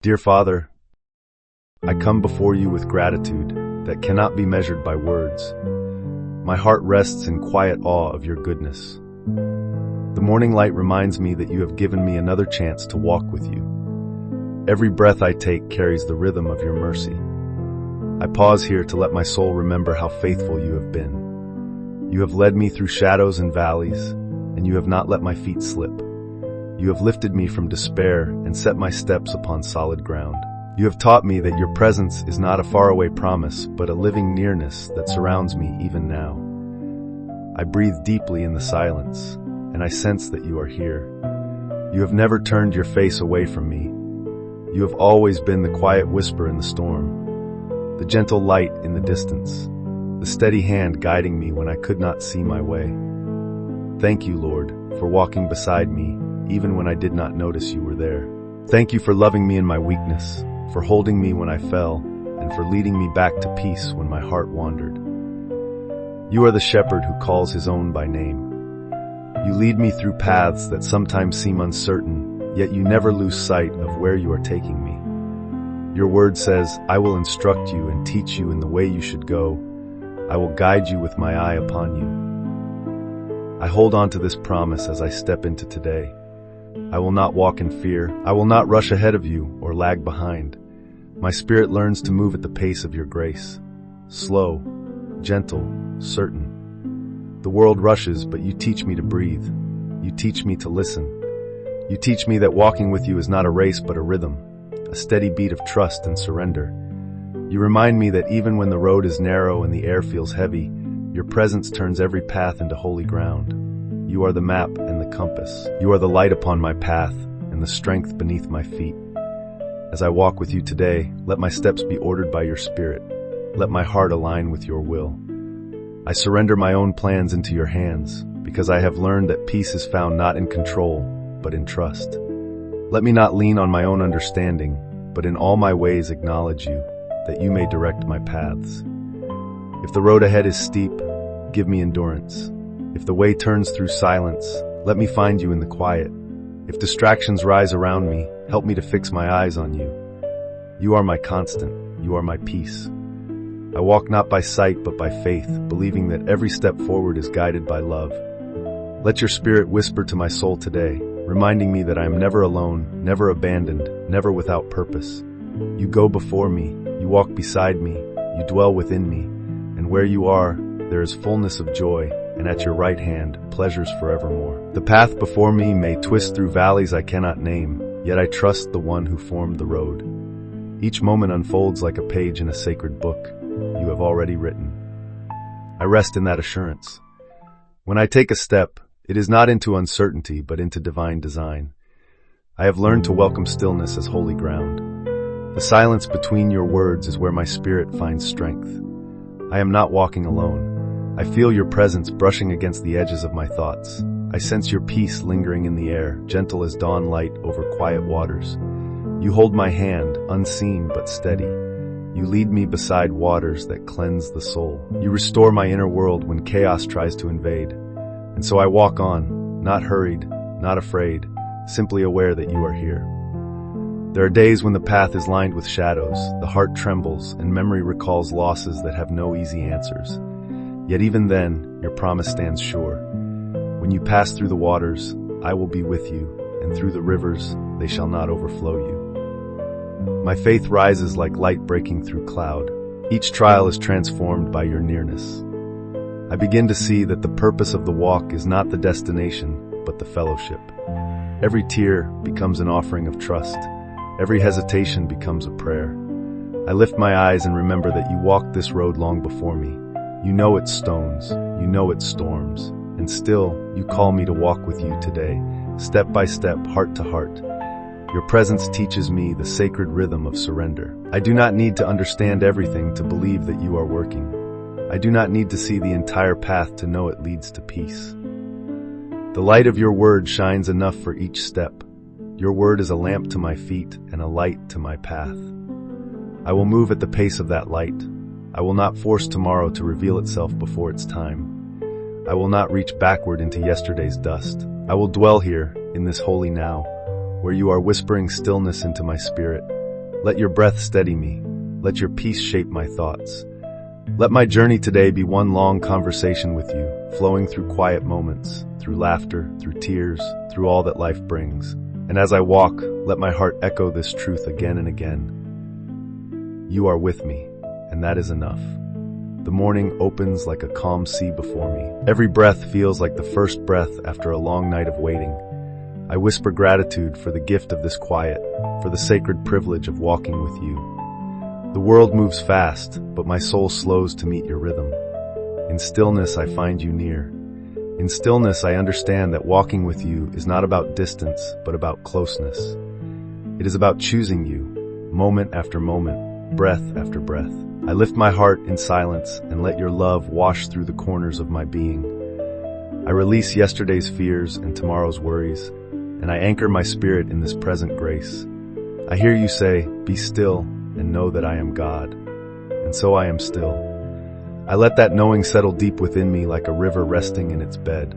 Dear Father, I come before you with gratitude that cannot be measured by words. My heart rests in quiet awe of your goodness. The morning light reminds me that you have given me another chance to walk with you. Every breath I take carries the rhythm of your mercy. I pause here to let my soul remember how faithful you have been. You have led me through shadows and valleys, and you have not let my feet slip. You have lifted me from despair and set my steps upon solid ground. You have taught me that your presence is not a faraway promise, but a living nearness that surrounds me even now. I breathe deeply in the silence, and I sense that you are here. You have never turned your face away from me. You have always been the quiet whisper in the storm, the gentle light in the distance, the steady hand guiding me when I could not see my way. Thank you, Lord, for walking beside me even when I did not notice you were there. Thank you for loving me in my weakness, for holding me when I fell, and for leading me back to peace when my heart wandered. You are the shepherd who calls his own by name. You lead me through paths that sometimes seem uncertain, yet you never lose sight of where you are taking me. Your word says, I will instruct you and teach you in the way you should go. I will guide you with my eye upon you. I hold on to this promise as I step into today. I will not walk in fear. I will not rush ahead of you or lag behind. My spirit learns to move at the pace of your grace. Slow, gentle, certain. The world rushes, but you teach me to breathe. You teach me to listen. You teach me that walking with you is not a race but a rhythm, a steady beat of trust and surrender. You remind me that even when the road is narrow and the air feels heavy, your presence turns every path into holy ground. You are the map and the compass. You are the light upon my path and the strength beneath my feet. As I walk with you today, let my steps be ordered by your spirit. Let my heart align with your will. I surrender my own plans into your hands, because I have learned that peace is found not in control, but in trust. Let me not lean on my own understanding, but in all my ways acknowledge you, that you may direct my paths. If the road ahead is steep, give me endurance. If the way turns through silence, let me find you in the quiet. If distractions rise around me, help me to fix my eyes on you. You are my constant. You are my peace. I walk not by sight but by faith, believing that every step forward is guided by love. Let your spirit whisper to my soul today, reminding me that I am never alone, never abandoned, never without purpose. You go before me, you walk beside me, you dwell within me, and where you are, there is fullness of joy, and at your right hand, pleasures forevermore. The path before me may twist through valleys I cannot name, yet I trust the one who formed the road. Each moment unfolds like a page in a sacred book you have already written. I rest in that assurance. When I take a step, it is not into uncertainty, but into divine design. I have learned to welcome stillness as holy ground. The silence between your words is where my spirit finds strength. I am not walking alone. I feel your presence brushing against the edges of my thoughts. I sense your peace lingering in the air, gentle as dawn light over quiet waters. You hold my hand, unseen but steady. You lead me beside waters that cleanse the soul. You restore my inner world when chaos tries to invade. And so I walk on, not hurried, not afraid, simply aware that you are here. There are days when the path is lined with shadows, the heart trembles, and memory recalls losses that have no easy answers. Yet even then, your promise stands sure. When you pass through the waters, I will be with you, and through the rivers, they shall not overflow you. My faith rises like light breaking through cloud. Each trial is transformed by your nearness. I begin to see that the purpose of the walk is not the destination, but the fellowship. Every tear becomes an offering of trust. Every hesitation becomes a prayer. I lift my eyes and remember that you walked this road long before me. You know its stones, you know its storms, and still you call me to walk with you today, step by step, heart to heart. Your presence teaches me the sacred rhythm of surrender. I do not need to understand everything to believe that you are working. I do not need to see the entire path to know it leads to peace. The light of your word shines enough for each step. Your word is a lamp to my feet and a light to my path. I will move at the pace of that light. I will not force tomorrow to reveal itself before its time. I will not reach backward into yesterday's dust. I will dwell here, in this holy now, where you are whispering stillness into my spirit, Let your breath steady me. Let your peace shape my thoughts. Let my journey today be one long conversation with you, flowing through quiet moments, through laughter, through tears, through all that life brings. And as I walk, let my heart echo this truth again and again. You are with me, and that is enough. The morning opens like a calm sea before me. Every breath feels like the first breath after a long night of waiting. I whisper gratitude for the gift of this quiet, for the sacred privilege of walking with you. The world moves fast, but my soul slows to meet your rhythm. In stillness, I find you near. In stillness, I understand that walking with you is not about distance, but about closeness. It is about choosing you, moment after moment, breath after breath. I lift my heart in silence and let your love wash through the corners of my being. I release yesterday's fears and tomorrow's worries, and I anchor my spirit in this present grace. I hear you say, "Be still, and know that I am God." And so I am still. I let that knowing settle deep within me like a river resting in its bed.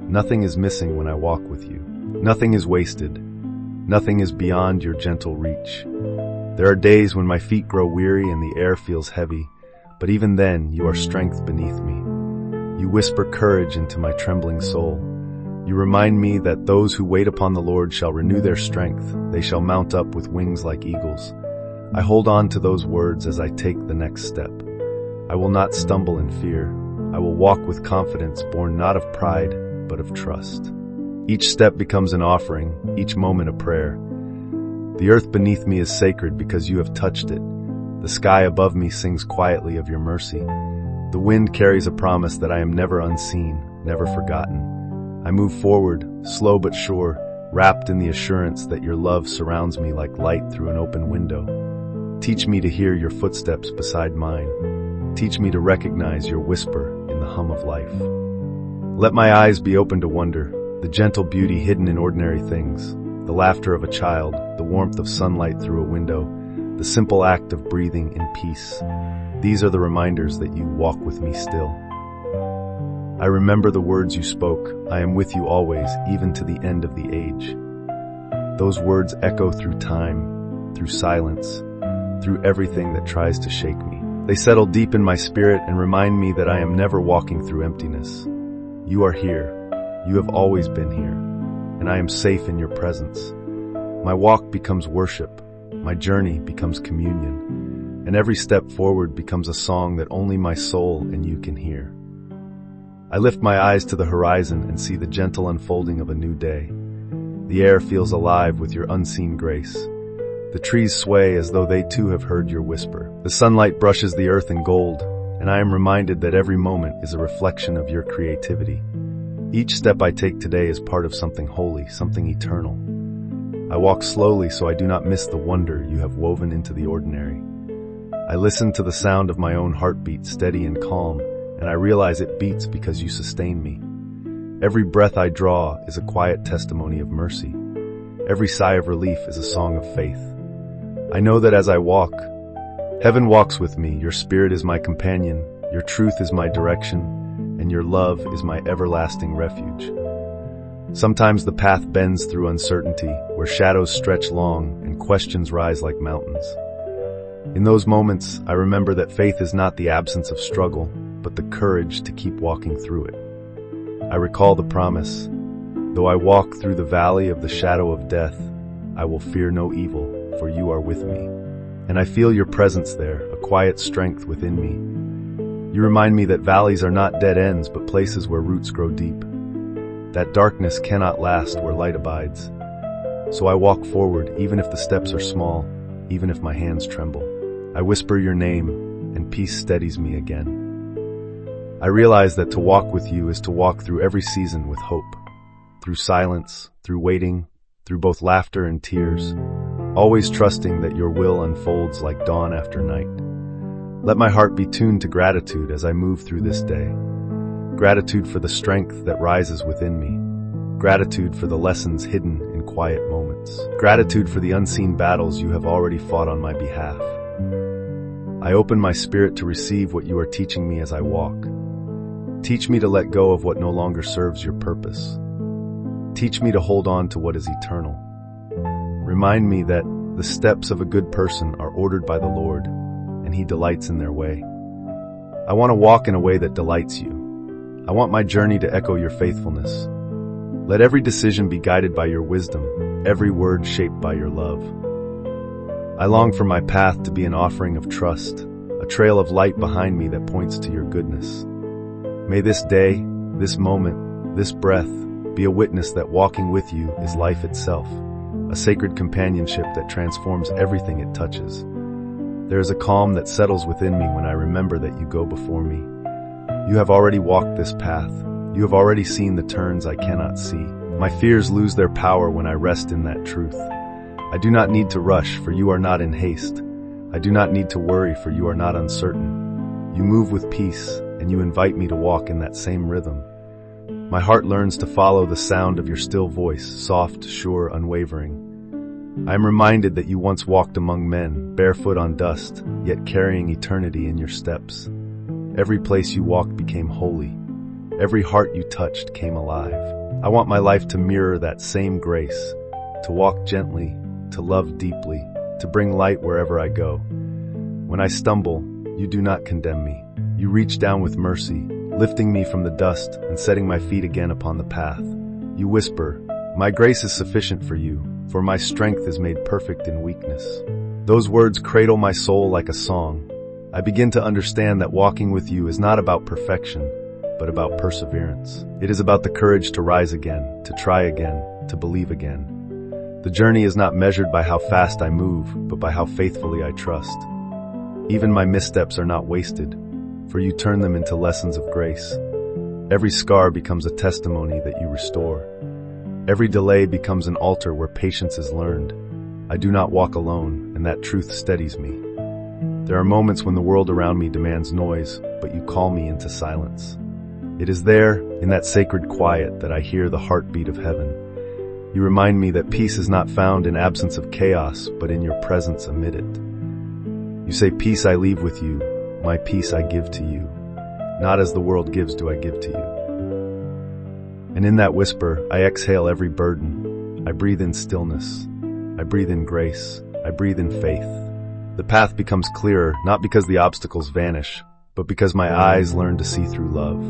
Nothing is missing when I walk with you. Nothing is wasted. Nothing is beyond your gentle reach. There are days when my feet grow weary and the air feels heavy, but even then you are strength beneath me. You whisper courage into my trembling soul. You remind me that those who wait upon the Lord shall renew their strength. They shall mount up with wings like eagles. I hold on to those words as I take the next step. I will not stumble in fear. I will walk with confidence, born not of pride, but of trust. Each step becomes an offering, each moment a prayer. The earth beneath me is sacred because you have touched it. The sky above me sings quietly of your mercy. The wind carries a promise that I am never unseen, never forgotten. I move forward, slow but sure, wrapped in the assurance that your love surrounds me like light through an open window. Teach me to hear your footsteps beside mine. Teach me to recognize your whisper in the hum of life. Let my eyes be open to wonder, the gentle beauty hidden in ordinary things, the laughter of a child, the warmth of sunlight through a window, the simple act of breathing in peace. These are the reminders that you walk with me still. I remember the words you spoke, "I am with you always, even to the end of the age." Those words echo through time, through silence, through everything that tries to shake me. They settle deep in my spirit and remind me that I am never walking through emptiness. You are here. You have always been here, and I am safe in your presence. My walk becomes worship. My journey becomes communion, and every step forward becomes a song that only my soul and you can hear. I lift my eyes to the horizon and see the gentle unfolding of a new day. The air feels alive with your unseen grace. The trees sway as though they too have heard your whisper. The sunlight brushes the earth in gold, and I am reminded that every moment is a reflection of your creativity. Each step I take today is part of something holy, something eternal. I walk slowly so I do not miss the wonder you have woven into the ordinary. I listen to the sound of my own heartbeat, steady and calm, and I realize it beats because you sustain me. Every breath I draw is a quiet testimony of mercy. Every sigh of relief is a song of faith. I know that as I walk, heaven walks with me. Your spirit is my companion, your truth is my direction, and your love is my everlasting refuge. Sometimes the path bends through uncertainty, where shadows stretch long and questions rise like mountains. In those moments, I remember that faith is not the absence of struggle, but the courage to keep walking through it. I recall the promise, "Though I walk through the valley of the shadow of death, I will fear no evil, for you are with me." And I feel your presence there, a quiet strength within me. You remind me that valleys are not dead ends, but places where roots grow deep. That darkness cannot last where light abides. So I walk forward, even if the steps are small, even if my hands tremble. I whisper your name, and peace steadies me again. I realize that to walk with you is to walk through every season with hope. Through silence, through waiting, through both laughter and tears, always trusting that your will unfolds like dawn after night. Let my heart be tuned to gratitude as I move through this day. Gratitude for the strength that rises within me. Gratitude for the lessons hidden in quiet moments. Gratitude for the unseen battles you have already fought on my behalf. I open my spirit to receive what you are teaching me as I walk. Teach me to let go of what no longer serves your purpose. Teach me to hold on to what is eternal. Remind me that The steps of a good person are ordered by the Lord, and He delights in their way. I want to walk in a way that delights you. I want my journey to echo your faithfulness. Let every decision be guided by your wisdom, every word shaped by your love. I long for my path to be an offering of trust, a trail of light behind me that points to your goodness. May this day, this moment, this breath be a witness that walking with you is life itself, a sacred companionship that transforms everything it touches. There is a calm that settles within me when I remember that you go before me. You have already walked this path. You have already seen the turns I cannot see. My fears lose their power when I rest in that truth. I do not need to rush, for you are not in haste. I do not need to worry, for you are not uncertain. You move with peace, and you invite me to walk in that same rhythm. My heart learns to follow the sound of your still voice, soft, sure, unwavering. I am reminded that you once walked among men, barefoot on dust, yet carrying eternity in your steps. Every place you walked became holy. Every heart you touched came alive. I want my life to mirror that same grace, to walk gently, to love deeply, to bring light wherever I go. When I stumble, you do not condemn me. You reach down with mercy, lifting me from the dust and setting my feet again upon the path. You whisper, "My grace is sufficient for you, for my strength is made perfect in weakness." Those words cradle my soul like a song. I begin to understand that walking with you is not about perfection, but about perseverance. It is about the courage to rise again, to try again, to believe again. The journey is not measured by how fast I move, but by how faithfully I trust. Even my missteps are not wasted, for you turn them into lessons of grace. Every scar becomes a testimony that you restore. Every delay becomes an altar where patience is learned. I do not walk alone, and that truth steadies me. There are moments when the world around me demands noise, but you call me into silence. It is there, in that sacred quiet, that I hear the heartbeat of heaven. You remind me that peace is not found in absence of chaos, but in your presence amid it. You say, "Peace I leave with you, my peace I give to you. Not as the world gives do I give to you." And in that whisper, I exhale every burden. I breathe in stillness. I breathe in grace. I breathe in faith. The path becomes clearer, not because the obstacles vanish, but because my eyes learn to see through love.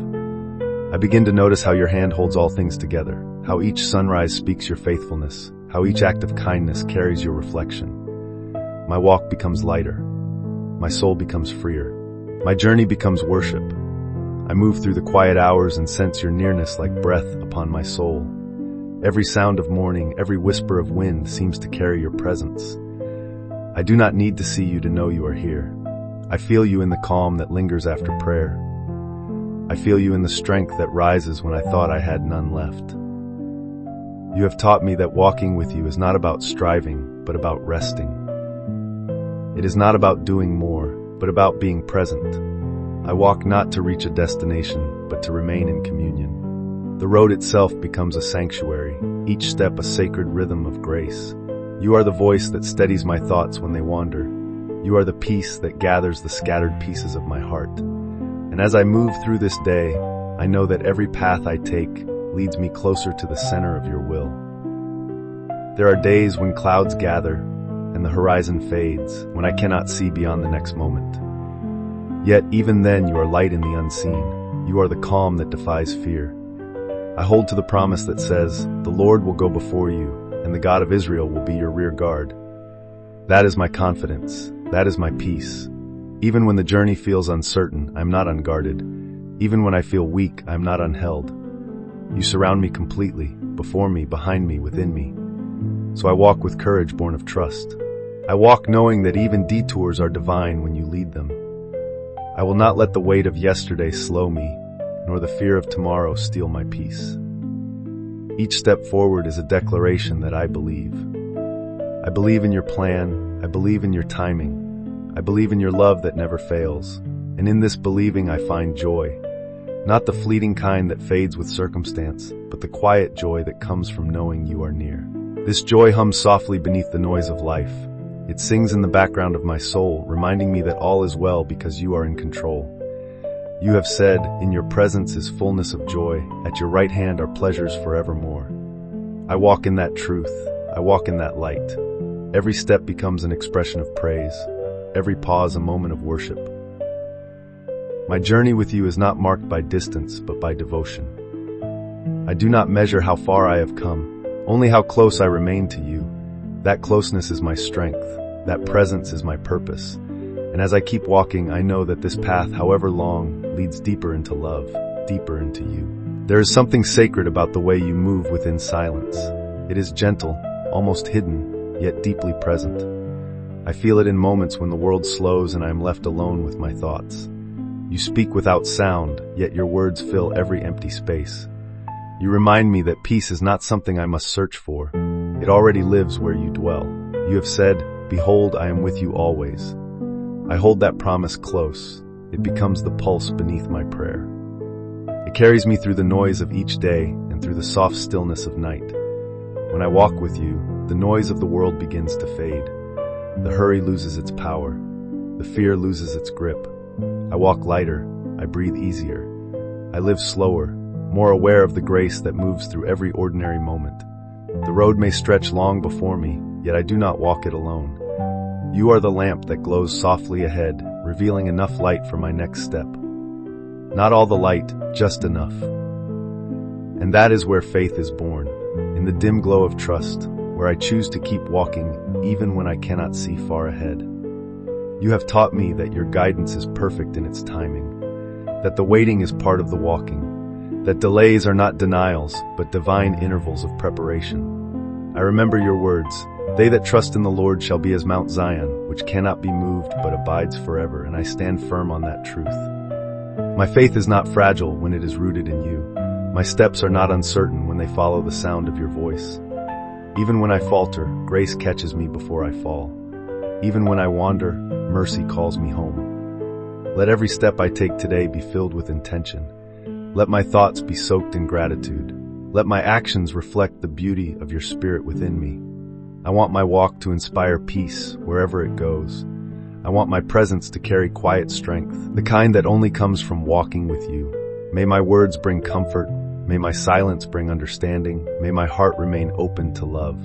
I begin to notice how your hand holds all things together, how each sunrise speaks your faithfulness, how each act of kindness carries your reflection. My walk becomes lighter. My soul becomes freer. My journey becomes worship. I move through the quiet hours and sense your nearness like breath upon my soul. Every sound of morning, every whisper of wind seems to carry your presence. I do not need to see you to know you are here. I feel you in the calm that lingers after prayer. I feel you in the strength that rises when I thought I had none left. You have taught me that walking with you is not about striving, but about resting. It is not about doing more, but about being present. I walk not to reach a destination, but to remain in communion. The road itself becomes a sanctuary, each step a sacred rhythm of grace. You are the voice that steadies my thoughts when they wander. You are the peace that gathers the scattered pieces of my heart. And as I move through this day, I know that every path I take leads me closer to the center of your will. There are days when clouds gather and the horizon fades, when I cannot see beyond the next moment. Yet even then you are light in the unseen. You are the calm that defies fear. I hold to the promise that says, "The Lord will go before you, and the God of Israel will be your rear guard." That is my confidence. That is my peace. Even when the journey feels uncertain, I am not unguarded. Even when I feel weak, I am not unheld. You surround me completely, before me, behind me, within me. So I walk with courage born of trust. I walk knowing that even detours are divine when you lead them. I will not let the weight of yesterday slow me, nor the fear of tomorrow steal my peace. Each step forward is a declaration that I believe. I believe in your plan. I believe in your timing. I believe in your love that never fails. And in this believing I find joy. Not the fleeting kind that fades with circumstance, but the quiet joy that comes from knowing you are near. This joy hums softly beneath the noise of life. It sings in the background of my soul, reminding me that all is well because you are in control. You have said, "In your presence is fullness of joy. At your right hand are pleasures forevermore." I walk in that truth. I walk in that light. Every step becomes an expression of praise, every pause a moment of worship. My journey with you is not marked by distance, but by devotion. I do not measure how far I have come, only how close I remain to you. That closeness is my strength, that presence is my purpose. And as I keep walking, I know that this path, however long, leads deeper into love, deeper into you. There is something sacred about the way you move within silence. It is gentle, almost hidden, yet deeply present. I feel it in moments when the world slows and I am left alone with my thoughts. You speak without sound, yet your words fill every empty space. You remind me that peace is not something I must search for. It already lives where you dwell. You have said, "Behold, I am with you always." I hold that promise close. It becomes the pulse beneath my prayer. It carries me through the noise of each day and through the soft stillness of night. When I walk with you, the noise of the world begins to fade. The hurry loses its power. The fear loses its grip. I walk lighter. I breathe easier. I live slower, more aware of the grace that moves through every ordinary moment. The road may stretch long before me, yet I do not walk it alone. You are the lamp that glows softly ahead, revealing enough light for my next step. Not all the light, just enough. And that is where faith is born, in the dim glow of trust, where I choose to keep walking even when I cannot see far ahead. You have taught me that your guidance is perfect in its timing, that the waiting is part of the walking, that delays are not denials, but divine intervals of preparation. I remember your words, "They that trust in the Lord shall be as Mount Zion, which cannot be moved but abides forever," and I stand firm on that truth. My faith is not fragile when it is rooted in you. My steps are not uncertain when they follow the sound of your voice. Even when I falter, grace catches me before I fall. Even when I wander, mercy calls me home. Let every step I take today be filled with intention. Let my thoughts be soaked in gratitude. Let my actions reflect the beauty of your spirit within me. I want my walk to inspire peace wherever it goes. I want my presence to carry quiet strength, the kind that only comes from walking with you. May my words bring comfort. May my silence bring understanding. May my heart remain open to love.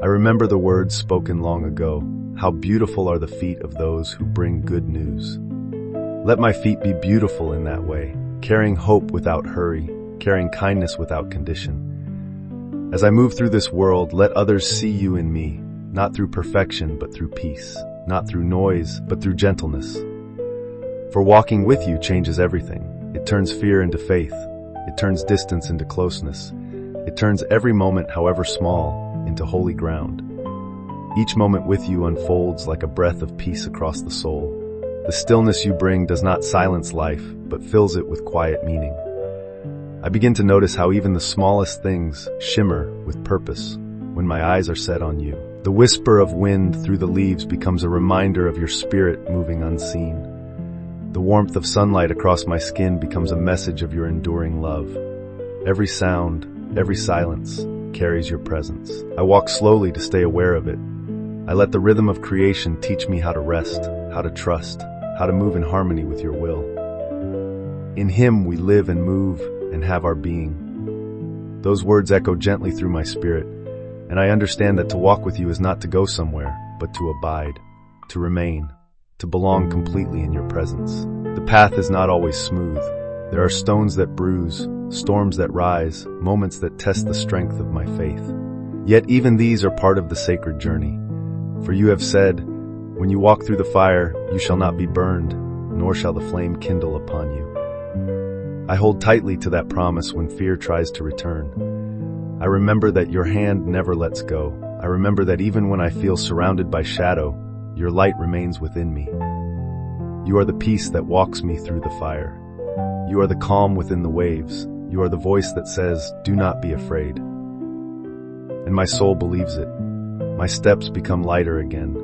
I remember the words spoken long ago. How beautiful are the feet of those who bring good news. Let my feet be beautiful in that way, carrying hope without hurry, carrying kindness without condition. As I move through this world, let others see you in me, not through perfection, but through peace, not through noise, but through gentleness. For walking with you changes everything. It turns fear into faith. It turns distance into closeness. It turns every moment, however small, into holy ground. Each moment with you unfolds like a breath of peace across the soul. The stillness you bring does not silence life, but fills it with quiet meaning. I begin to notice how even the smallest things shimmer with purpose when my eyes are set on you. The whisper of wind through the leaves becomes a reminder of your spirit moving unseen. The warmth of sunlight across my skin becomes a message of your enduring love. Every sound, every silence carries your presence. I walk slowly to stay aware of it. I let the rhythm of creation teach me how to rest, how to trust, how to move in harmony with your will. In Him we live and move and have our being. Those words echo gently through my spirit, and I understand that to walk with you is not to go somewhere, but to abide, to remain, to belong completely in your presence. The path is not always smooth. There are stones that bruise, storms that rise, moments that test the strength of my faith. Yet even these are part of the sacred journey. For you have said, "When you walk through the fire, you shall not be burned, nor shall the flame kindle upon you." I hold tightly to that promise when fear tries to return. I remember that your hand never lets go. I remember that even when I feel surrounded by shadow, your light remains within me. You are the peace that walks me through the fire. You are the calm within the waves. You are the voice that says, "Do not be afraid." And my soul believes it. My steps become lighter again.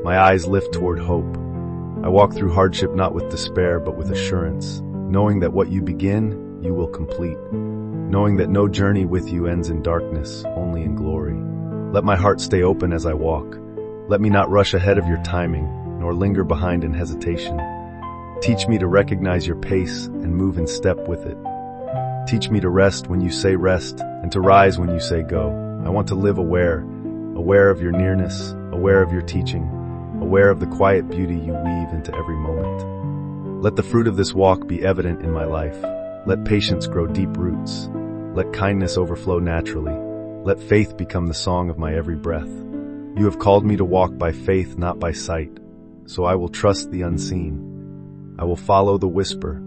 My eyes lift toward hope. I walk through hardship not with despair, but with assurance, knowing that what you begin, you will complete. Knowing that no journey with you ends in darkness, only in glory. Let my heart stay open as I walk. Let me not rush ahead of your timing, nor linger behind in hesitation. Teach me to recognize your pace and move in step with it. Teach me to rest when you say rest, and to rise when you say go. I want to live aware, aware of your nearness, aware of your teaching, aware of the quiet beauty you weave into every moment. Let the fruit of this walk be evident in my life. Let patience grow deep roots. Let kindness overflow naturally. Let faith become the song of my every breath. You have called me to walk by faith, not by sight. So I will trust the unseen. I will follow the whisper.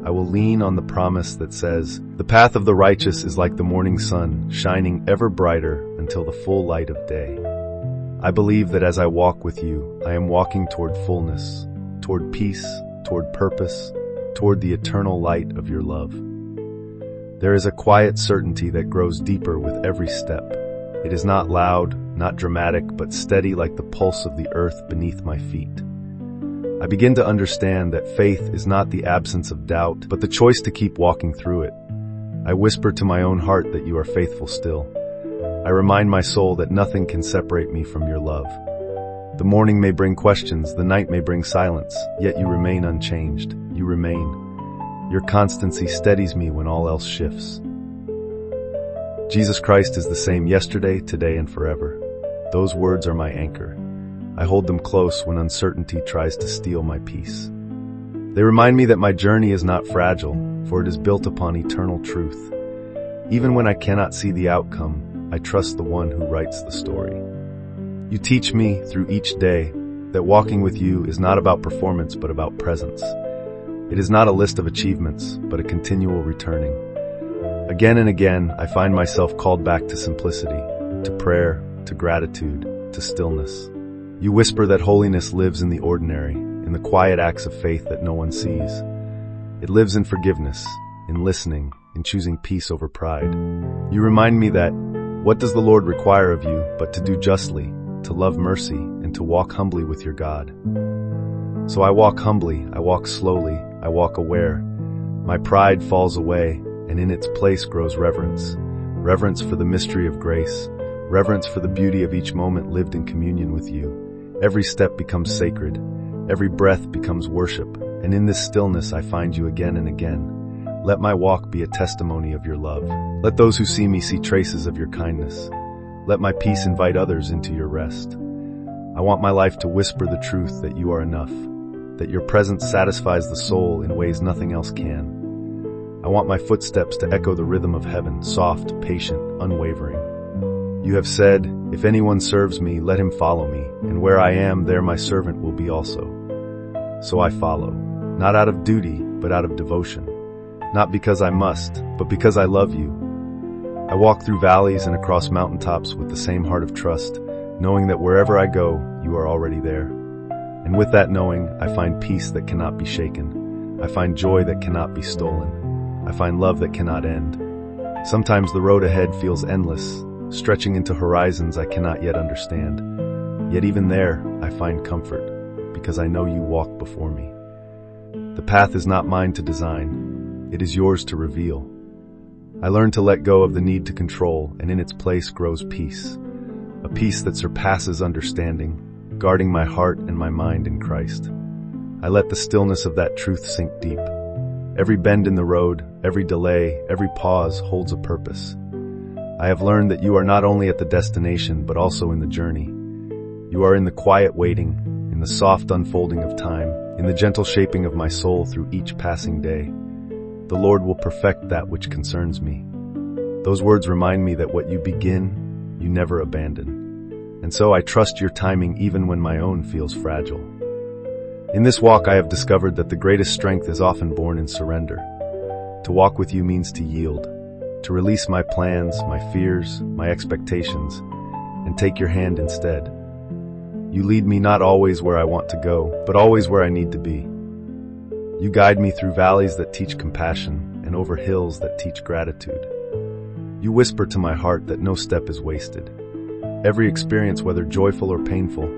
I will lean on the promise that says, "The path of the righteous is like the morning sun, shining ever brighter until the full light of day." I believe that as I walk with you, I am walking toward fullness, toward peace, toward purpose, toward the eternal light of your love. There is a quiet certainty that grows deeper with every step. It is not loud, not dramatic, but steady like the pulse of the earth beneath my feet. I begin to understand that faith is not the absence of doubt, but the choice to keep walking through it. I whisper to my own heart that you are faithful still. I remind my soul that nothing can separate me from your love. The morning may bring questions, the night may bring silence, yet you remain unchanged. You remain. Your constancy steadies me when all else shifts. Jesus Christ is the same yesterday, today, and forever. Those words are my anchor. I hold them close when uncertainty tries to steal my peace. They remind me that my journey is not fragile, for it is built upon eternal truth. Even when I cannot see the outcome, I trust the one who writes the story. You teach me through each day that walking with you is not about performance but about presence. It is not a list of achievements, but a continual returning. Again and again, I find myself called back to simplicity, to prayer, to gratitude, to stillness. You whisper that holiness lives in the ordinary, in the quiet acts of faith that no one sees. It lives in forgiveness, in listening, in choosing peace over pride. You remind me that what does the Lord require of you but to do justly, to love mercy, and to walk humbly with your God? So I walk humbly, I walk slowly, I walk aware. My pride falls away, and in its place grows reverence. Reverence for the mystery of grace, reverence for the beauty of each moment lived in communion with you. Every step becomes sacred, every breath becomes worship, and in this stillness I find you again and again. Let my walk be a testimony of your love. Let those who see me see traces of your kindness. Let my peace invite others into your rest. I want my life to whisper the truth that you are enough, that your presence satisfies the soul in ways nothing else can. I want my footsteps to echo the rhythm of heaven, soft, patient, unwavering. You have said, "If anyone serves me, let him follow me, and where I am, there my servant will be also." So I follow, not out of duty, but out of devotion. Not because I must, but because I love you. I walk through valleys and across mountaintops with the same heart of trust, knowing that wherever I go, you are already there. And with that knowing, I find peace that cannot be shaken. I find joy that cannot be stolen. I find love that cannot end. Sometimes the road ahead feels endless, stretching into horizons I cannot yet understand. Yet even there, I find comfort, because I know you walk before me. The path is not mine to design, it is yours to reveal. I learn to let go of the need to control, and in its place grows peace, a peace that surpasses understanding, guarding my heart and my mind in Christ. I let the stillness of that truth sink deep. Every bend in the road, every delay, every pause holds a purpose. I have learned that you are not only at the destination, but also in the journey. You are in the quiet waiting, in the soft unfolding of time, in the gentle shaping of my soul through each passing day. The Lord will perfect that which concerns me. Those words remind me that what you begin, you never abandon. And so I trust your timing even when my own feels fragile. In this walk, I have discovered that the greatest strength is often born in surrender. To walk with you means to yield, to release my plans, my fears, my expectations, and take your hand instead. You lead me not always where I want to go, but always where I need to be. You guide me through valleys that teach compassion and over hills that teach gratitude. You whisper to my heart that no step is wasted. Every experience, whether joyful or painful,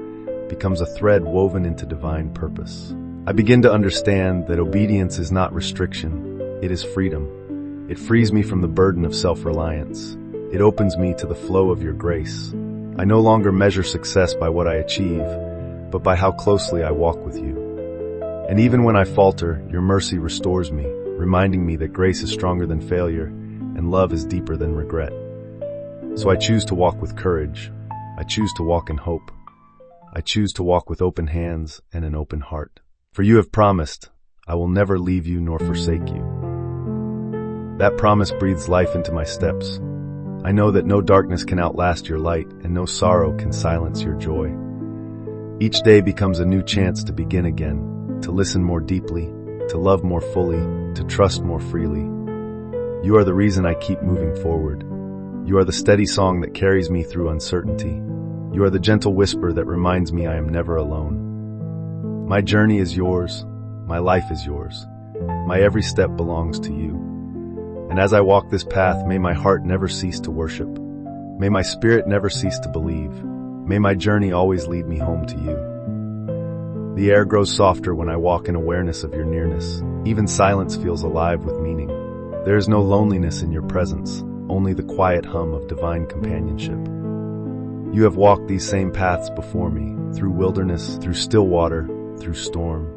becomes a thread woven into divine purpose. I begin to understand that obedience is not restriction, it is freedom. It frees me from the burden of self-reliance. It opens me to the flow of your grace. I no longer measure success by what I achieve, but by how closely I walk with you. And even when I falter, your mercy restores me, reminding me that grace is stronger than failure and love is deeper than regret. So I choose to walk with courage, I choose to walk in hope. I choose to walk with open hands and an open heart. For you have promised, I will never leave you nor forsake you. That promise breathes life into my steps. I know that no darkness can outlast your light, and no sorrow can silence your joy. Each day becomes a new chance to begin again, to listen more deeply, to love more fully, to trust more freely. You are the reason I keep moving forward. You are the steady song that carries me through uncertainty. You are the gentle whisper that reminds me I am never alone. My journey is yours. My life is yours. My every step belongs to you. And as I walk this path, may my heart never cease to worship. May my spirit never cease to believe. May my journey always lead me home to you. The air grows softer when I walk in awareness of your nearness. Even silence feels alive with meaning. There is no loneliness in your presence, only the quiet hum of divine companionship. You have walked these same paths before me, through wilderness, through still water, through storm.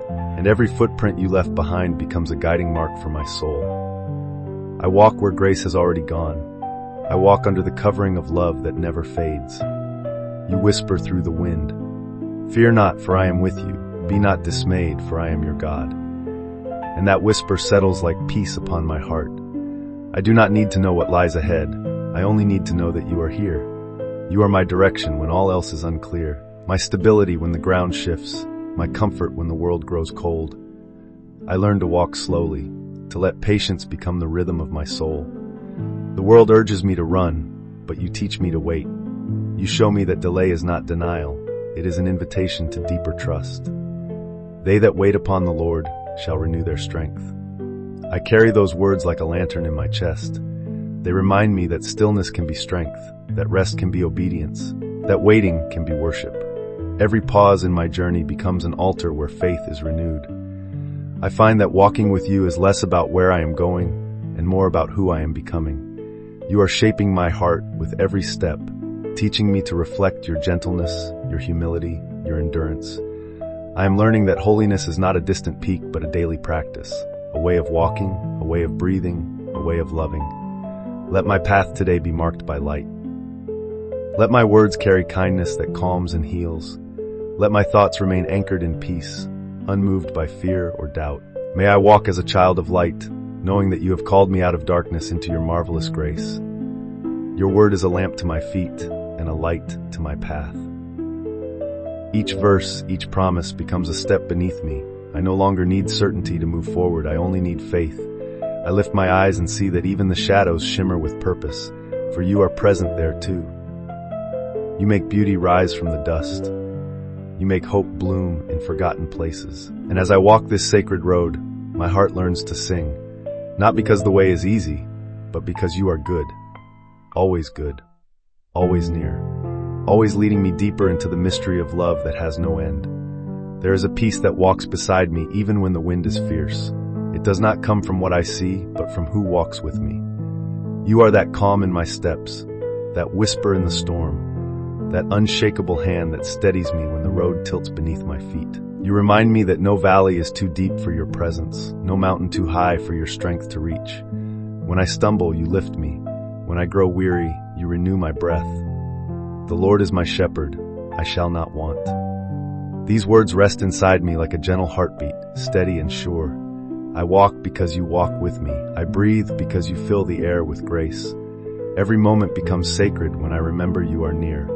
And every footprint you left behind becomes a guiding mark for my soul. I walk where grace has already gone. I walk under the covering of love that never fades. You whisper through the wind, "Fear not, for I am with you. Be not dismayed, for I am your God." And that whisper settles like peace upon my heart. I do not need to know what lies ahead. I only need to know that you are here. You are my direction when all else is unclear, my stability when the ground shifts, my comfort when the world grows cold. I learn to walk slowly, to let patience become the rhythm of my soul. The world urges me to run, but you teach me to wait. You show me that delay is not denial, it is an invitation to deeper trust. They that wait upon the Lord shall renew their strength. I carry those words like a lantern in my chest. They remind me that stillness can be strength, that rest can be obedience, that waiting can be worship. Every pause in my journey becomes an altar where faith is renewed. I find that walking with you is less about where I am going and more about who I am becoming. You are shaping my heart with every step, teaching me to reflect your gentleness, your humility, your endurance. I am learning that holiness is not a distant peak but a daily practice, a way of walking, a way of breathing, a way of loving. Let my path today be marked by light. Let my words carry kindness that calms and heals. Let my thoughts remain anchored in peace, unmoved by fear or doubt. May I walk as a child of light, knowing that you have called me out of darkness into your marvelous grace. Your word is a lamp to my feet and a light to my path. Each verse, each promise becomes a step beneath me. I no longer need certainty to move forward, I only need faith. I lift my eyes and see that even the shadows shimmer with purpose, for you are present there too. You make beauty rise from the dust. You make hope bloom in forgotten places. And as I walk this sacred road, my heart learns to sing, not because the way is easy, but because you are good, always near, always leading me deeper into the mystery of love that has no end. There is a peace that walks beside me even when the wind is fierce. It does not come from what I see, but from who walks with me. You are that calm in my steps, that whisper in the storm, that unshakable hand that steadies me when the road tilts beneath my feet. You remind me that no valley is too deep for your presence, no mountain too high for your strength to reach. When I stumble, you lift me. When I grow weary, you renew my breath. The Lord is my shepherd, I shall not want. These words rest inside me like a gentle heartbeat, steady and sure. I walk because you walk with me. I breathe because you fill the air with grace. Every moment becomes sacred when I remember you are near.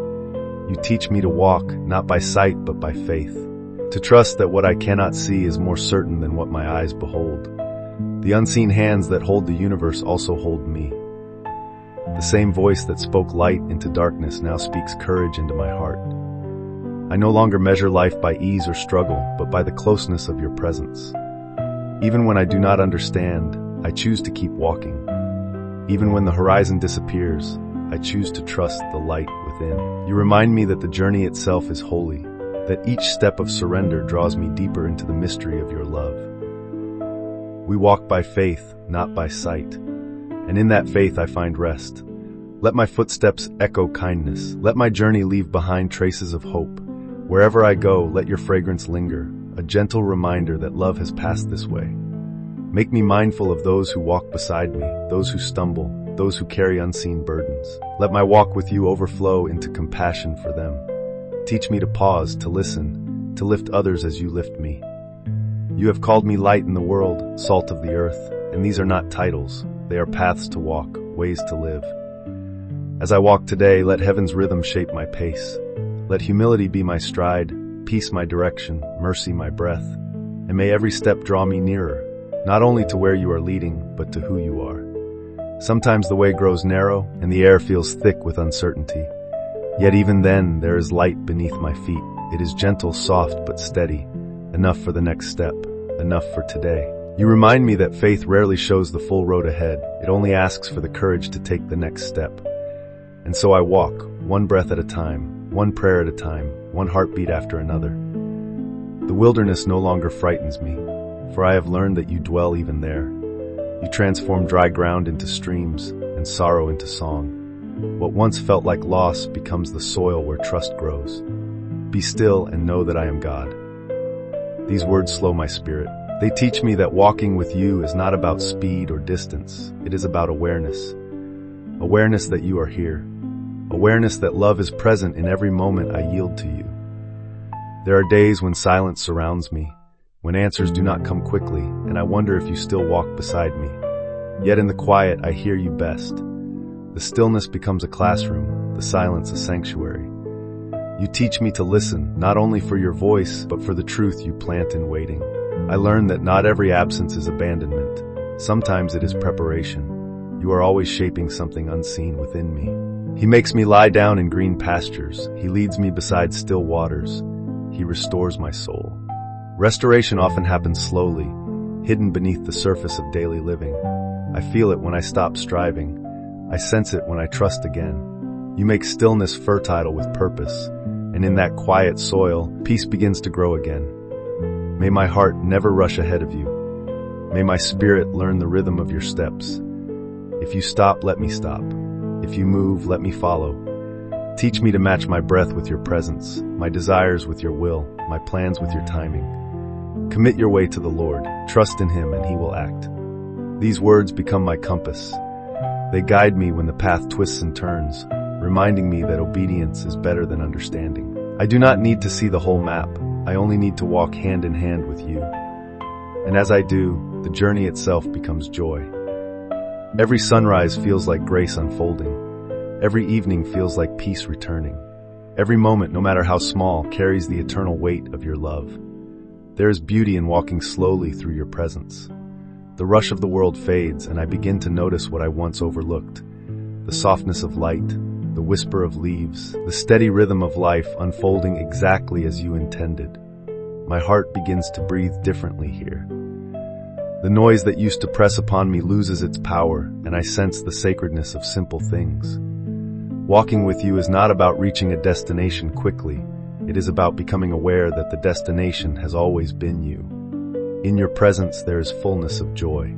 You teach me to walk, not by sight, but by faith. To trust that what I cannot see is more certain than what my eyes behold. The unseen hands that hold the universe also hold me. The same voice that spoke light into darkness now speaks courage into my heart. I no longer measure life by ease or struggle, but by the closeness of your presence. Even when I do not understand, I choose to keep walking. Even when the horizon disappears, I choose to trust the light within. You remind me that the journey itself is holy, that each step of surrender draws me deeper into the mystery of your love. We walk by faith, not by sight, and in that faith I find rest. Let my footsteps echo kindness. Let my journey leave behind traces of hope. Wherever I go, let your fragrance linger, a gentle reminder that love has passed this way. Make me mindful of those who walk beside me, those who stumble, those who carry unseen burdens. Let my walk with you overflow into compassion for them. Teach me to pause, to listen, to lift others as you lift me. You have called me light in the world, salt of the earth, and these are not titles. They are paths to walk, ways to live. As I walk today, let heaven's rhythm shape my pace. Let humility be my stride, peace my direction, mercy my breath. And may every step draw me nearer, not only to where you are leading, but to who you are. Sometimes the way grows narrow, and the air feels thick with uncertainty. Yet even then, there is light beneath my feet. It is gentle, soft, but steady. Enough for the next step, enough for today. You remind me that faith rarely shows the full road ahead. It only asks for the courage to take the next step. And so I walk, one breath at a time, one prayer at a time, one heartbeat after another. The wilderness no longer frightens me, for I have learned that you dwell even there. You transform dry ground into streams and sorrow into song. What once felt like loss becomes the soil where trust grows. Be still and know that I am God. These words slow my spirit. They teach me that walking with you is not about speed or distance. It is about awareness. Awareness that you are here. Awareness that love is present in every moment I yield to you. There are days when silence surrounds me, when answers do not come quickly, and I wonder if you still walk beside me. Yet in the quiet, I hear you best. The stillness becomes a classroom, the silence a sanctuary. You teach me to listen, not only for your voice, but for the truth you plant in waiting. I learn that not every absence is abandonment. Sometimes it is preparation. You are always shaping something unseen within me. He makes me lie down in green pastures. He leads me beside still waters. He restores my soul. Restoration often happens slowly, hidden beneath the surface of daily living. I feel it when I stop striving. I sense it when I trust again. You make stillness fertile with purpose, and in that quiet soil, peace begins to grow again. May my heart never rush ahead of you. May my spirit learn the rhythm of your steps. If you stop, let me stop. If you move, let me follow. Teach me to match my breath with your presence, my desires with your will, my plans with your timing. Commit your way to the Lord. Trust in Him and He will act. These words become my compass. They guide me when the path twists and turns, reminding me that obedience is better than understanding. I do not need to see the whole map. I only need to walk hand in hand with you. And as I do, the journey itself becomes joy. Every sunrise feels like grace unfolding. Every evening feels like peace returning. Every moment, no matter how small, carries the eternal weight of your love. There is beauty in walking slowly through your presence. The rush of the world fades, and I begin to notice what I once overlooked. The softness of light, the whisper of leaves, the steady rhythm of life unfolding exactly as you intended. My heart begins to breathe differently here. The noise that used to press upon me loses its power, and I sense the sacredness of simple things. Walking with you is not about reaching a destination quickly. It is about becoming aware that the destination has always been you. In your presence there is fullness of joy.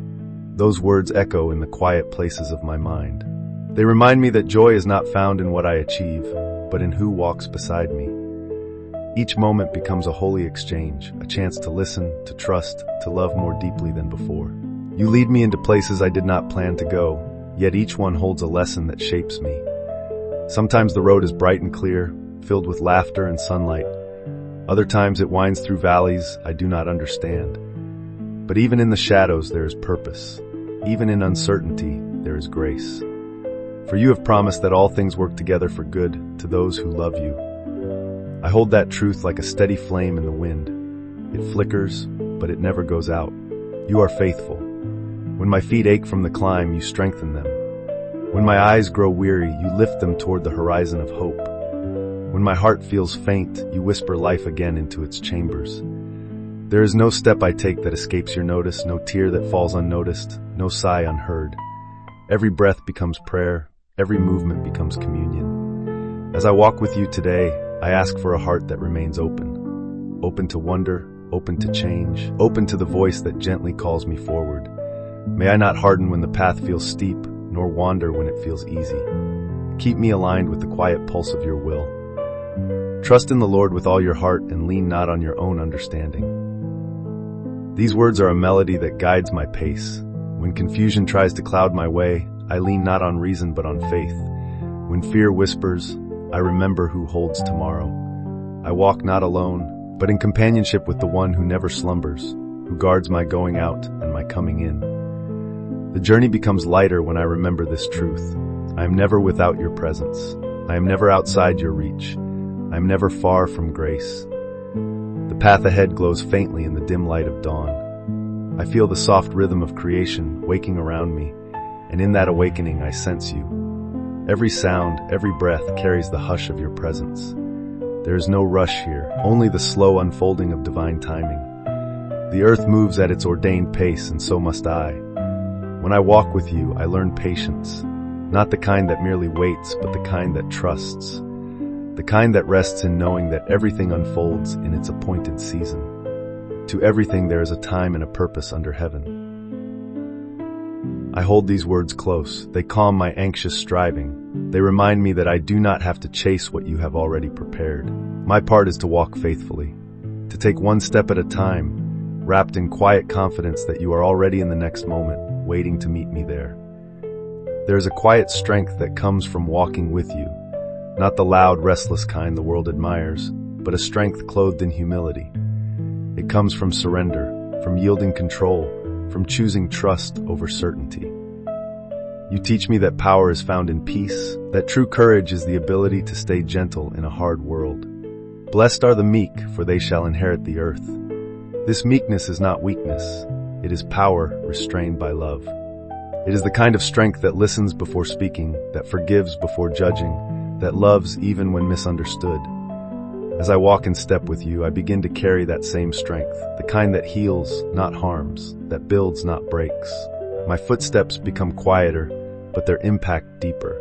Those words echo in the quiet places of my mind. They remind me that joy is not found in what I achieve, but in who walks beside me. Each moment becomes a holy exchange, a chance to listen, to trust, to love more deeply than before. You lead me into places I did not plan to go, yet each one holds a lesson that shapes me. Sometimes the road is bright and clear, filled with laughter and sunlight. Other times it winds through valleys I do not understand. But even in the shadows there is purpose. Even in uncertainty there is grace. For you have promised that all things work together for good to those who love you. I hold that truth like a steady flame in the wind. It flickers, but it never goes out. You are faithful. When my feet ache from the climb, you strengthen them. When my eyes grow weary, you lift them toward the horizon of hope. When my heart feels faint, you whisper life again into its chambers. There is no step I take that escapes your notice, no tear that falls unnoticed, no sigh unheard. Every breath becomes prayer, every movement becomes communion. As I walk with you today, I ask for a heart that remains open. Open to wonder, open to change, open to the voice that gently calls me forward. May I not harden when the path feels steep, nor wander when it feels easy. Keep me aligned with the quiet pulse of your will. Trust in the Lord with all your heart and lean not on your own understanding. These words are a melody that guides my pace. When confusion tries to cloud my way, I lean not on reason but on faith. When fear whispers, I remember who holds tomorrow. I walk not alone, but in companionship with the one who never slumbers, who guards my going out and my coming in. The journey becomes lighter when I remember this truth. I am never without your presence. I am never outside your reach. I am never far from grace. The path ahead glows faintly in the dim light of dawn. I feel the soft rhythm of creation waking around me, and in that awakening I sense you. Every sound, every breath carries the hush of your presence. There is no rush here, only the slow unfolding of divine timing. The earth moves at its ordained pace, and so must I. When I walk with you, I learn patience, not the kind that merely waits, but the kind that trusts. The kind that rests in knowing that everything unfolds in its appointed season. To everything there is a time and a purpose under heaven. I hold these words close. They calm my anxious striving. They remind me that I do not have to chase what you have already prepared. My part is to walk faithfully, to take one step at a time, wrapped in quiet confidence that you are already in the next moment, waiting to meet me there. There is a quiet strength that comes from walking with you, not the loud, restless kind the world admires, but a strength clothed in humility. It comes from surrender, from yielding control, from choosing trust over certainty. You teach me that power is found in peace, that true courage is the ability to stay gentle in a hard world. Blessed are the meek, for they shall inherit the earth. This meekness is not weakness. It is power restrained by love. It is the kind of strength that listens before speaking, that forgives before judging, that loves even when misunderstood. As I walk in step with you, I begin to carry that same strength, the kind that heals, not harms, that builds, not breaks. My footsteps become quieter, but their impact deeper.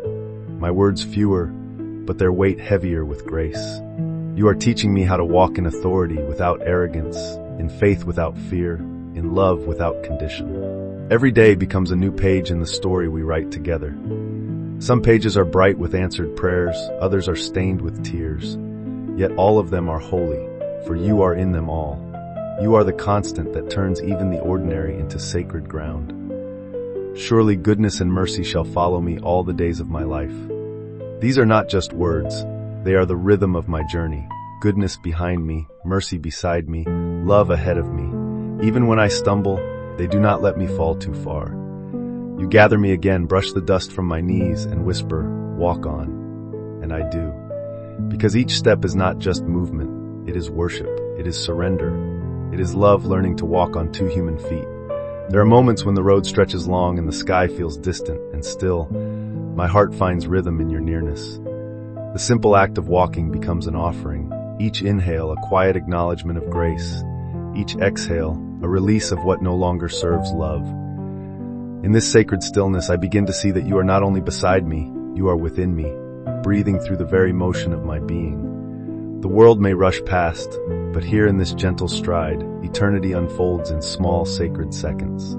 My words fewer, but their weight heavier with grace. You are teaching me how to walk in authority without arrogance, in faith without fear, in love without condition. Every day becomes a new page in the story we write together. Some pages are bright with answered prayers, others are stained with tears. Yet all of them are holy, for you are in them all. You are the constant that turns even the ordinary into sacred ground. Surely goodness and mercy shall follow me all the days of my life. These are not just words, they are the rhythm of my journey. Goodness behind me, mercy beside me, love ahead of me. Even when I stumble, they do not let me fall too far. You gather me again, brush the dust from my knees, and whisper, walk on. And I do. Because each step is not just movement, it is worship, it is surrender, it is love learning to walk on two human feet. There are moments when the road stretches long and the sky feels distant, and still, my heart finds rhythm in your nearness. The simple act of walking becomes an offering, each inhale a quiet acknowledgement of grace, each exhale a release of what no longer serves love. In this sacred stillness, I begin to see that you are not only beside me, you are within me, breathing through the very motion of my being. The world may rush past, but here in this gentle stride, eternity unfolds in small, sacred seconds.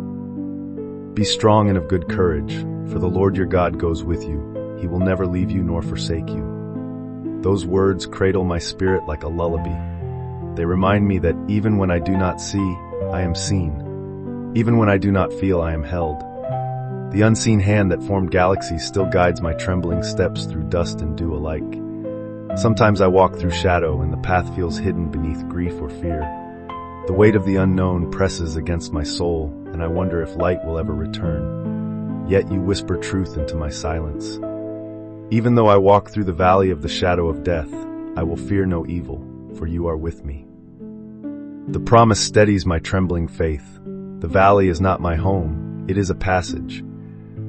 Be strong and of good courage, for the Lord your God goes with you. He will never leave you nor forsake you. Those words cradle my spirit like a lullaby. They remind me that even when I do not see, I am seen. Even when I do not feel, I am held. The unseen hand that formed galaxies still guides my trembling steps through dust and dew alike. Sometimes I walk through shadow and the path feels hidden beneath grief or fear. The weight of the unknown presses against my soul, and I wonder if light will ever return. Yet you whisper truth into my silence. Even though I walk through the valley of the shadow of death, I will fear no evil, for you are with me. The promise steadies my trembling faith. The valley is not my home, it is a passage.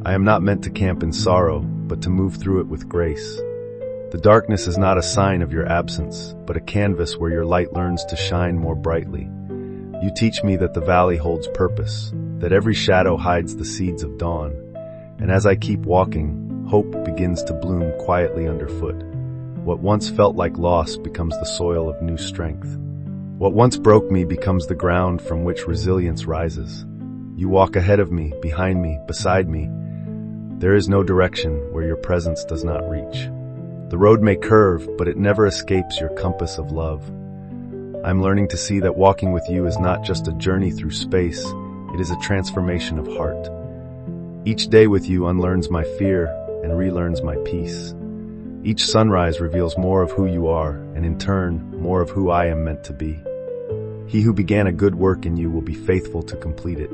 I am not meant to camp in sorrow, but to move through it with grace. The darkness is not a sign of your absence, but a canvas where your light learns to shine more brightly. You teach me that the valley holds purpose, that every shadow hides the seeds of dawn. And as I keep walking, hope begins to bloom quietly underfoot. What once felt like loss becomes the soil of new strength. What once broke me becomes the ground from which resilience rises. You walk ahead of me, behind me, beside me. There is no direction where your presence does not reach. The road may curve, but it never escapes your compass of love. I'm learning to see that walking with you is not just a journey through space, it is a transformation of heart. Each day with you unlearns my fear and relearns my peace. Each sunrise reveals more of who you are, and in turn, more of who I am meant to be. He who began a good work in you will be faithful to complete it.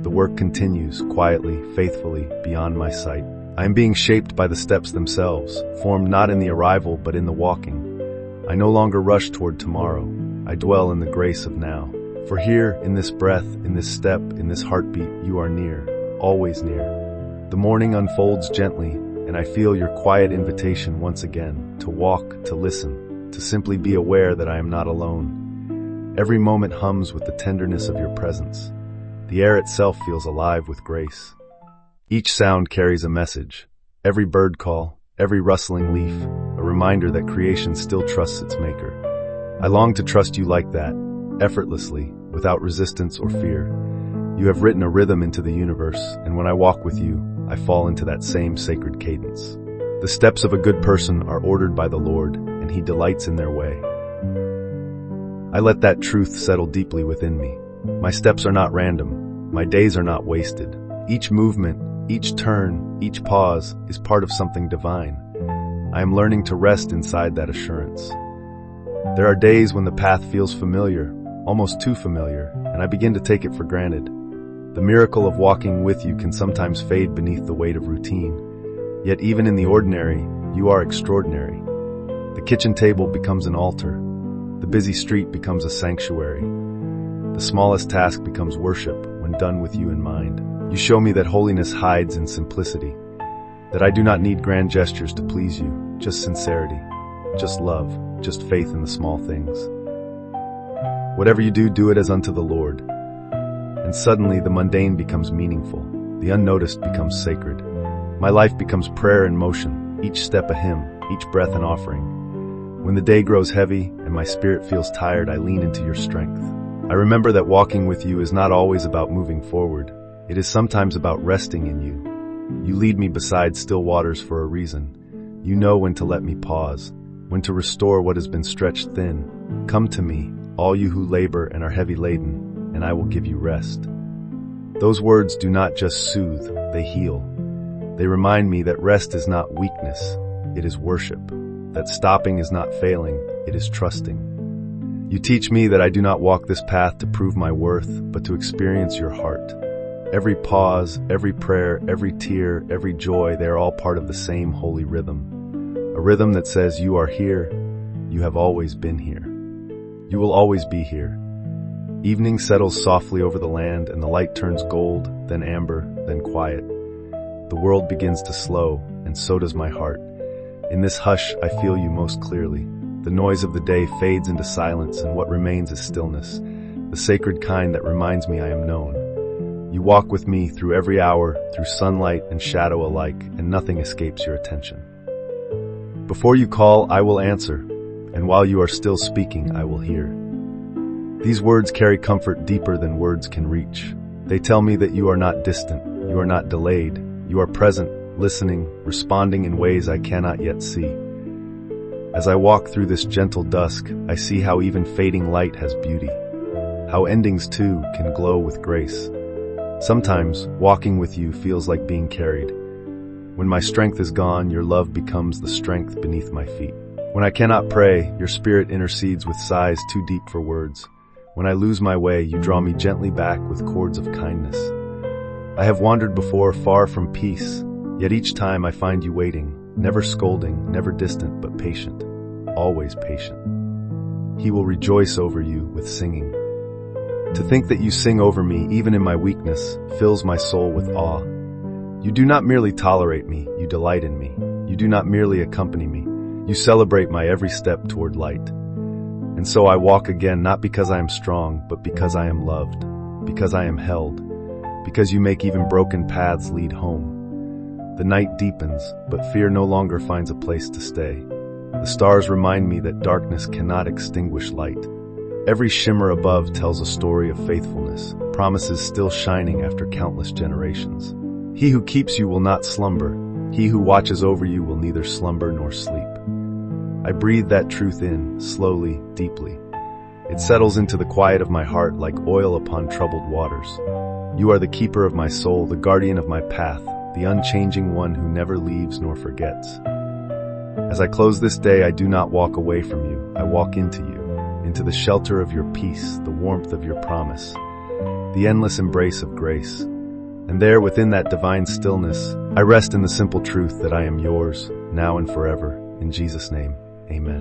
The work continues, quietly, faithfully, beyond my sight. I am being shaped by the steps themselves, formed not in the arrival but in the walking. I no longer rush toward tomorrow. I dwell in the grace of now. For here, in this breath, in this step, in this heartbeat, you are near, always near. The morning unfolds gently, and I feel your quiet invitation once again, to walk, to listen, to simply be aware that I am not alone. Every moment hums with the tenderness of your presence. The air itself feels alive with grace. Each sound carries a message. Every bird call, every rustling leaf, a reminder that creation still trusts its maker. I long to trust you like that, effortlessly, without resistance or fear. You have written a rhythm into the universe, and when I walk with you, I fall into that same sacred cadence. The steps of a good person are ordered by the Lord, and He delights in their way. I let that truth settle deeply within me. My steps are not random. My days are not wasted. Each movement, each turn, each pause is part of something divine. I am learning to rest inside that assurance. There are days when the path feels familiar, almost too familiar, and I begin to take it for granted. The miracle of walking with you can sometimes fade beneath the weight of routine. Yet even in the ordinary, you are extraordinary. The kitchen table becomes an altar. The busy street becomes a sanctuary. The smallest task becomes worship when done with you in mind. You show me that holiness hides in simplicity, that I do not need grand gestures to please you, just sincerity, just love, just faith in the small things. Whatever you do, do it as unto the Lord. And suddenly the mundane becomes meaningful, the unnoticed becomes sacred. My life becomes prayer in motion, each step a hymn, each breath an offering. When the day grows heavy and my spirit feels tired, I lean into your strength. I remember that walking with you is not always about moving forward. It is sometimes about resting in you. You lead me beside still waters for a reason. You know when to let me pause, when to restore what has been stretched thin. Come to me, all you who labor and are heavy laden, and I will give you rest. Those words do not just soothe, they heal. They remind me that rest is not weakness, it is worship. That stopping is not failing, it is trusting. You teach me that I do not walk this path to prove my worth, but to experience your heart. Every pause, every prayer, every tear, every joy, they are all part of the same holy rhythm. A rhythm that says you are here, you have always been here. You will always be here. Evening settles softly over the land and the light turns gold, then amber, then quiet. The world begins to slow, and so does my heart. In this hush, I feel you most clearly. The noise of the day fades into silence, and what remains is stillness, the sacred kind that reminds me I am known. You walk with me through every hour, through sunlight and shadow alike, and nothing escapes your attention. Before you call, I will answer, and while you are still speaking, I will hear. These words carry comfort deeper than words can reach. They tell me that you are not distant, you are not delayed, you are present, listening, responding in ways I cannot yet see. As I walk through this gentle dusk, I see how even fading light has beauty, how endings too can glow with grace. Sometimes, walking with you feels like being carried. When my strength is gone, your love becomes the strength beneath my feet. When I cannot pray, your spirit intercedes with sighs too deep for words. When I lose my way, you draw me gently back with cords of kindness. I have wandered before far from peace, yet each time I find you waiting, never scolding, never distant, but patient, always patient. He will rejoice over you with singing. To think that you sing over me, even in my weakness, fills my soul with awe. You do not merely tolerate me, you delight in me. You do not merely accompany me, you celebrate my every step toward light. And so I walk again, not because I am strong, but because I am loved, because I am held, because you make even broken paths lead home. The night deepens, but fear no longer finds a place to stay. The stars remind me that darkness cannot extinguish light. Every shimmer above tells a story of faithfulness, promises still shining after countless generations. He who keeps you will not slumber. He who watches over you will neither slumber nor sleep. I breathe that truth in, slowly, deeply. It settles into the quiet of my heart like oil upon troubled waters. You are the keeper of my soul, the guardian of my path, the unchanging one who never leaves nor forgets. As I close this day, I do not walk away from you. I walk into you, into the shelter of your peace, the warmth of your promise, the endless embrace of grace. And there, within that divine stillness, I rest in the simple truth that I am yours, now and forever. In Jesus' name, amen.